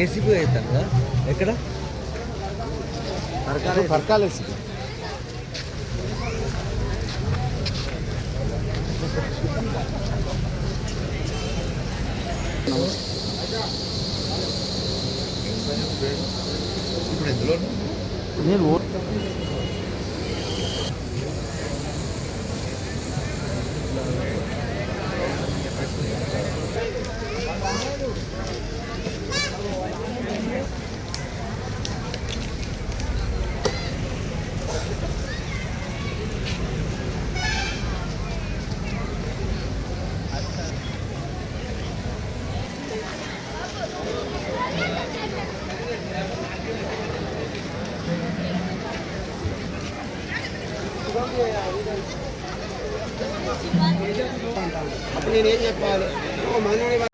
ACP అవుతాను కదా ఎక్కడ పరకాల ఏసీపీ ఇప్పుడు ఎందులో నేను అప్పుడు నేనేం చెప్పాలి మనోడి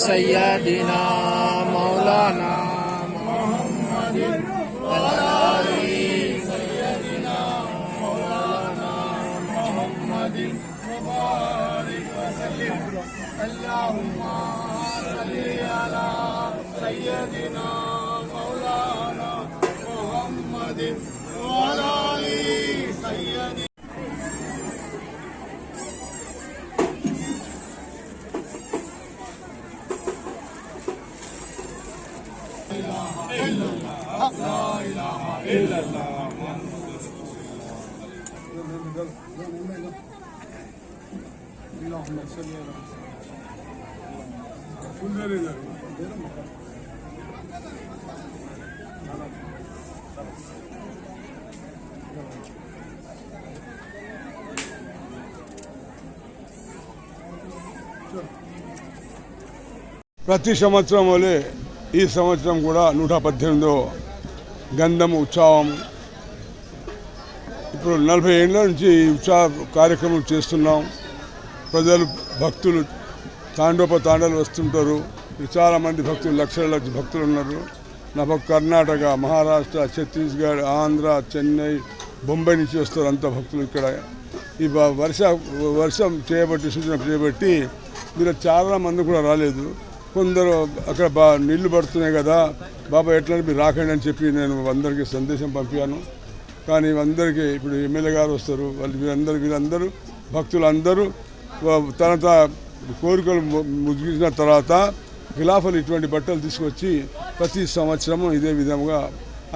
सैयदना मौलाना मोहम्मद वाली सैयदना मौलाना मोहम्मद मुबारक वसल्लम अल्लाहुम्मा सल्ली अला सैयदना मौलाना मोहम्मद वाली सैयदना لا إله إلا الله اللهم صل على ప్రతి సంవత్సరం వలె ఈ సంవత్సరం కూడా 118వ గంధం ఉత్సవం. ఇప్పుడు 40 ఏళ్ళ నుంచి ఈ ఉత్సవ కార్యక్రమం చేస్తున్నాం. ప్రజలు భక్తులు తాండోపతాండాలు వస్తుంటారు. చాలామంది భక్తులు లక్షల భక్తులు ఉన్నారు. కర్ణాటక, మహారాష్ట్ర, ఛత్తీస్గఢ్, ఆంధ్ర, చెన్నై, బొంబాయి నుంచి వస్తారు అంత భక్తులు ఇక్కడ. ఈ వర్షం సూచన చేయబట్టి మీరు చాలామంది కూడా రాలేదు. కొందరు అక్కడ నీళ్లు పడుతున్నాయి కదా బాబా ఎట్లా మీరు రాకండి అని చెప్పి నేను అందరికీ సందేశం పంపాను. కానీ అందరికీ ఇప్పుడు ఎమ్మెల్యే గారు వస్తారు, వీళ్ళందరూ భక్తులందరూ తన కోరికలు ముగిసిన తర్వాత ఖిలాఫలు ఇటువంటి బట్టలు తీసుకొచ్చి ప్రతి సంవత్సరము ఇదే విధంగా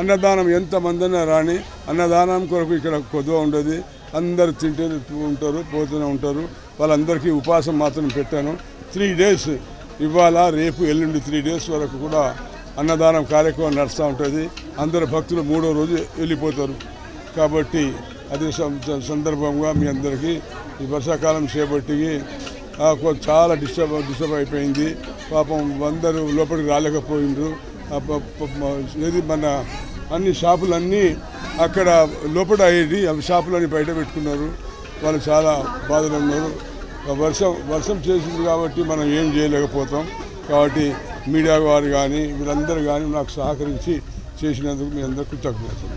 అన్నదానం ఎంతమందైనా రాని అన్నదానం కొరకు ఇక్కడ కొద్దువ ఉండదు. అందరు తింటే ఉంటారు, పోతూనే ఉంటారు. వాళ్ళందరికీ ఉపవాసం మాత్రం పెట్టాను. 3 days ఇవాళ రేపు ఎల్లుండి 3 days వరకు కూడా అన్నదానం కార్యక్రమం నడుస్తూ ఉంటుంది. అందరు భక్తులు 3వ రోజు వెళ్ళిపోతారు. కాబట్టి అదే సందర్భంగా మీ అందరికీ ఈ వర్షాకాలం చేపట్టి చాలా డిస్టర్బ్ అయిపోయింది. పాపం అందరూ లోపలికి రాలేకపోయిండ్రు. ఏది మన అన్ని షాపులన్నీ అక్కడ లోపల అయ్యేది, అవి షాపులన్నీ బయట పెట్టుకున్నారు. వాళ్ళు చాలా బాధలు ఉన్నారు. వర్షం చేసింది కాబట్టి మనం ఏం చేయలేకపోతాం. కాబట్టి మీడియా వారు కానీ వీళ్ళందరూ కానీ నాకు సహకరించి చేసినందుకు మీ అందరికీ కృతజ్ఞతలు.